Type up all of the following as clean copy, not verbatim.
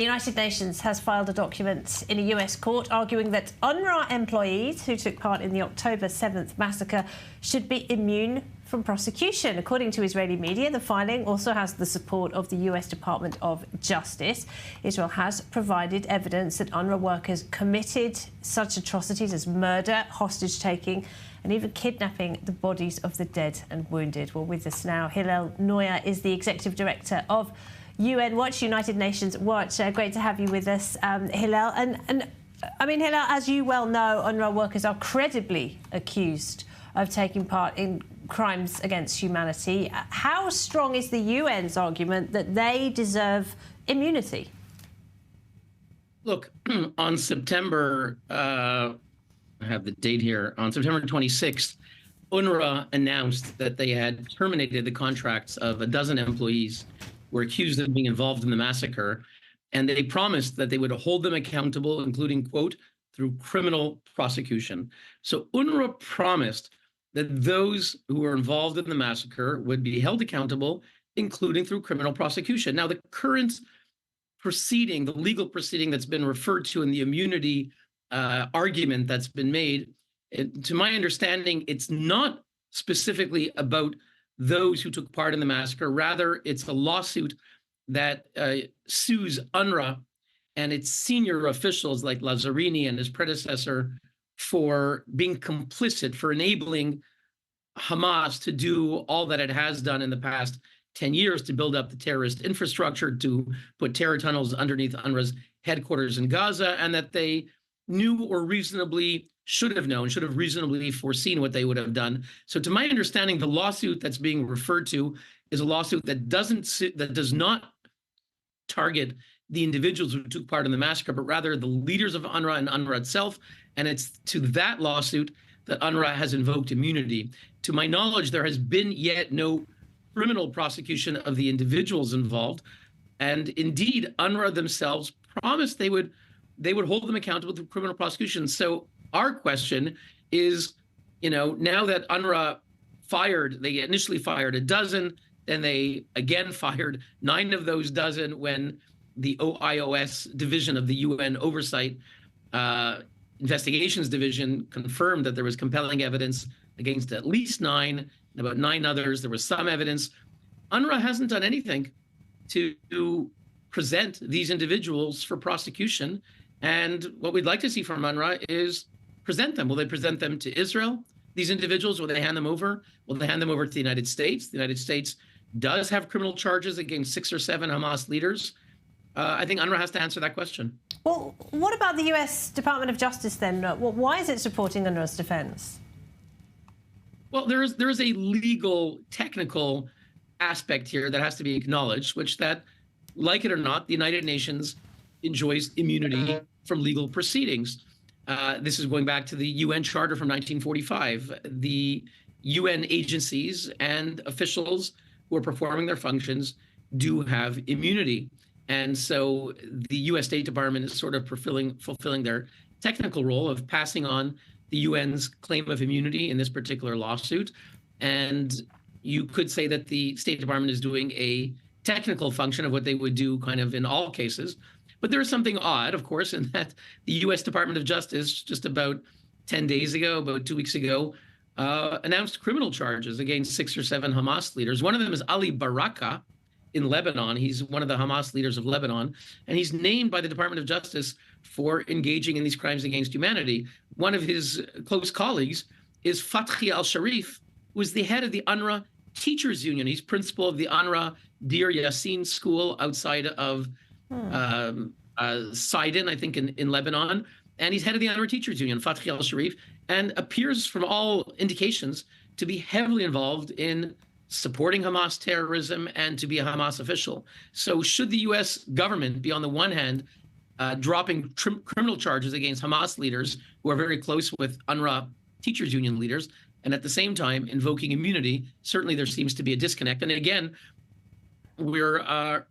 The United Nations has filed a document in a US court arguing that UNRWA employees who took part in the October 7th massacre should be immune from prosecution. According to Israeli media, the filing also has the support of the US Department of Justice. Israel has provided evidence that UNRWA workers committed such atrocities as murder, hostage-taking and even kidnapping the bodies of the dead and wounded. Well, with us now, Hillel Neuer is the Executive Director of UN Watch, United Nations Watch. Great to have you with us, Hillel. And I mean, Hillel, as you well know, UNRWA workers are credibly accused of taking part in crimes against humanity. How strong is the UN's argument that they deserve immunity? Look, on September, I have the date here, on September 26th, UNRWA announced that they had terminated the contracts of a dozen employees who were accused of being involved in the massacre, and they promised that they would hold them accountable, including, quote, through criminal prosecution. So UNRWA promised that those who were involved in the massacre would be held accountable, including through criminal prosecution. Now, the current proceeding, the legal proceeding that's been referred to in the immunity argument that's been made, to my understanding, it's not specifically about those who took part in the massacre. Rather, it's a lawsuit that sues UNRWA and its senior officials like Lazzarini and his predecessor for being complicit, for enabling Hamas to do all that it has done in the past 10 years to build up the terrorist infrastructure, to put terror tunnels underneath UNRWA's headquarters in Gaza, and that they knew or reasonably should have known, should have reasonably foreseen what they would have done. So to my understanding, the lawsuit that's being referred to is a lawsuit that does not target the individuals who took part in the massacre, but rather the leaders of UNRWA and UNRWA itself. And it's to that lawsuit that UNRWA has invoked immunity. To my knowledge, there has been yet no criminal prosecution of the individuals involved. And indeed, UNRWA themselves promised they would hold them accountable through criminal prosecution. So our question is, now that UNRWA they initially fired a dozen, then they again fired 9 of those dozen when the OIOS division of the UN Oversight Investigations Division confirmed that there was compelling evidence against at least 9, and about 9 others, there was some evidence. UNRWA hasn't done anything to present these individuals for prosecution. And what we'd like to see from UNRWA is present them. Will they present them to Israel, these individuals? Will they hand them over? Will they hand them over to the United States? The United States does have criminal charges against 6 or 7 Hamas leaders. I think UNRWA has to answer that question. Well, what about the US Department of Justice then? Why is it supporting UNRWA's defense? Well, there is a legal, technical aspect here that has to be acknowledged, which that, like it or not, the United Nations enjoys immunity from legal proceedings. This is going back to the UN Charter from 1945. The UN agencies and officials who are performing their functions do have immunity. And so the US State Department is sort of fulfilling their technical role of passing on the UN's claim of immunity in this particular lawsuit. And you could say that the State Department is doing a technical function of what they would do kind of in all cases. But there is something odd, of course, in that the U.S. Department of Justice just about 10 days ago, about 2 weeks ago, announced criminal charges against 6 or 7 Hamas leaders. One of them is Ali Baraka in Lebanon. He's one of the Hamas leaders of Lebanon, and he's named by the Department of Justice for engaging in these crimes against humanity. One of his close colleagues is Fathi al-Sharif, who is the head of the UNRWA Teachers Union. He's principal of the UNRWA Deir Yassin school outside of Sidon, I think, in Lebanon. And he's head of the UNRWA Teachers Union, Fathi al-Sharif, and appears from all indications to be heavily involved in supporting Hamas terrorism and to be a Hamas official. So should the U.S. government be, on the one hand, dropping criminal charges against Hamas leaders who are very close with UNRWA Teachers Union leaders, and at the same time invoking immunity, certainly there seems to be a disconnect. And again, UNRWA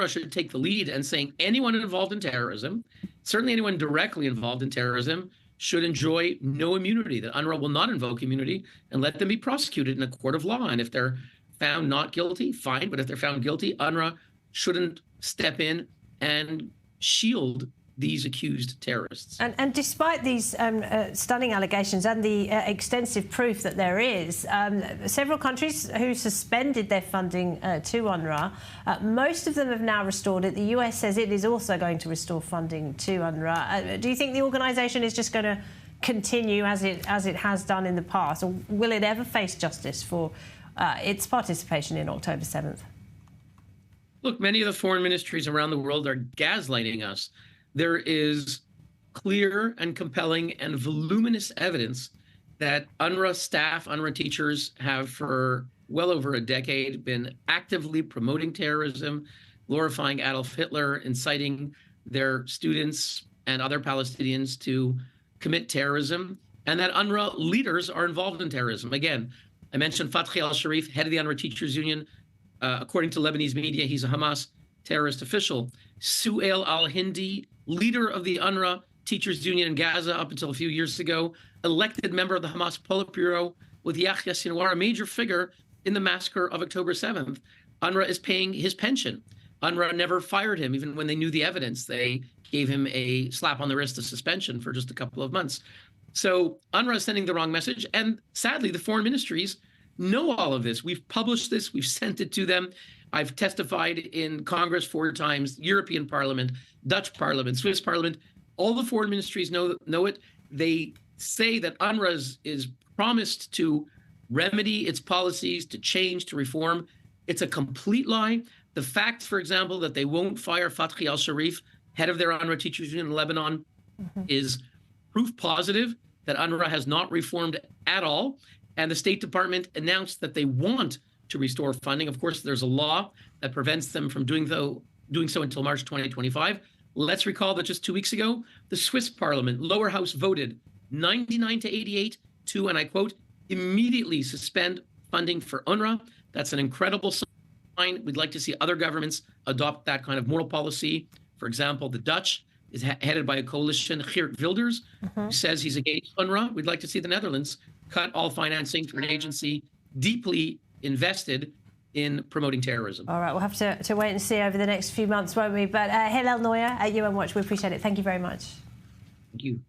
should take the lead and saying anyone involved in terrorism, certainly anyone directly involved in terrorism, should enjoy no immunity, that UNRWA will not invoke immunity and let them be prosecuted in a court of law. And if they're found not guilty, fine. But if they're found guilty, UNRWA shouldn't step in and shield these accused terrorists. And despite these stunning allegations and the extensive proof that there is, several countries who suspended their funding to UNRWA, most of them have now restored it. The US says it is also going to restore funding to UNRWA. Do you think the organisation is just going to continue as it has done in the past, or will it ever face justice for its participation in October 7th? Look, many of the foreign ministries around the world are gaslighting us. There is clear and compelling and voluminous evidence that UNRWA staff, UNRWA teachers have for well over a decade been actively promoting terrorism, glorifying Adolf Hitler, inciting their students and other Palestinians to commit terrorism, and that UNRWA leaders are involved in terrorism. Again, I mentioned Fathi al-Sharif, head of the UNRWA Teachers Union. According to Lebanese media, he's a Hamas terrorist official. Su'ail al-Hindi, leader of the UNRWA Teachers Union in Gaza up until a few years ago, elected member of the Hamas Politburo with Yahya Sinwar, a major figure in the massacre of October 7th. UNRWA is paying his pension. UNRWA never fired him, even when they knew the evidence. They gave him a slap on the wrist, a suspension for just a couple of months. So UNRWA is sending the wrong message. And sadly, the foreign ministries know all of this. We've published this. We've sent it to them. I've testified in Congress 4 times, European Parliament, Dutch Parliament, Swiss Parliament. All the foreign ministries know it. They say that UNRWA is promised to remedy its policies, to change, to reform. It's a complete lie. The fact, for example, that they won't fire Fathi al-Sharif, head of their UNRWA Teachers Union in Lebanon, is proof positive that UNRWA has not reformed at all. And the State Department announced that they want to restore funding. Of course, there's a law that prevents them from doing so until March 2025. Let's recall that just 2 weeks ago, the Swiss Parliament, lower house, voted 99 to 88 to, and I quote, immediately suspend funding for UNRWA. That's an incredible sign. We'd like to see other governments adopt that kind of moral policy. For example, the Dutch is headed by a coalition, Geert Wilders, who says he's against UNRWA. We'd like to see the Netherlands cut all financing for an agency deeply invested in promoting terrorism. All right, we'll have to wait and see over the next few months, won't we? But Hillel Neuer at UN Watch, we appreciate it. Thank you very much. Thank you.